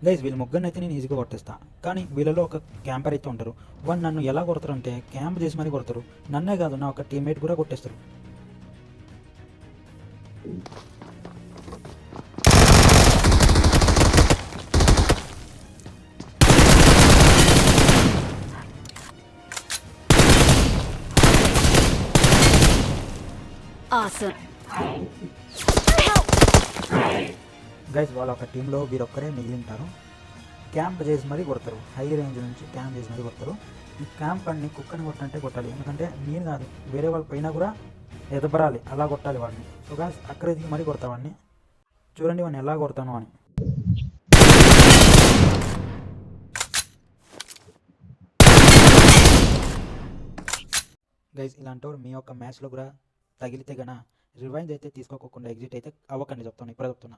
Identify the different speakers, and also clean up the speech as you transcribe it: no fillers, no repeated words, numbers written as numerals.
Speaker 1: Guys వీళ్ళు ముగ్గురిని అయితే నేను ఈజీగా కొట్టేస్తా. కానీ వీళ్ళలో ఒక క్యాంపర్ అయితే ఉంటారు. వాళ్ళు నన్ను ఎలా కొడతారు అంటే క్యాంప్ చేసి మరీ కొడతారు. నన్నే కాదు నా ఒక టీమ్మేట్ కూడా కొట్టేస్తారు.
Speaker 2: Awesome.
Speaker 1: గైస్ వాళ్ళ ఒక టీంలో వీరొక్కరే మిగిలి ఉంటారు. క్యాంప్ చేసి మరీ కొడతారు. హై రేంజ్ నుంచి క్యాంప్ చేసి మరీ కొడతారు. ఈ క్యాంప్ అన్ని కుక్కని కొట్టంటే కొట్టాలి. ఎందుకంటే నేను కాదు వేరే వాళ్ళ పైన కూడా ఎదపరాలి, అలా కొట్టాలి వాడిని. సో గాయస్ అక్కడ దిగి మరీ కొడతా వాడిని. చూడండి వాడిని ఎలా కొడతాను అని. గైస్ ఇలాంటి వాడు మీ యొక్క మ్యాచ్లో కూడా తగిలితే గన రివైంజ్ అయితే తీసుకోకుండా ఎగ్జిట్ అయితే అవ్వకండి చెప్తాను, ఇప్పుడు చెప్తున్నా.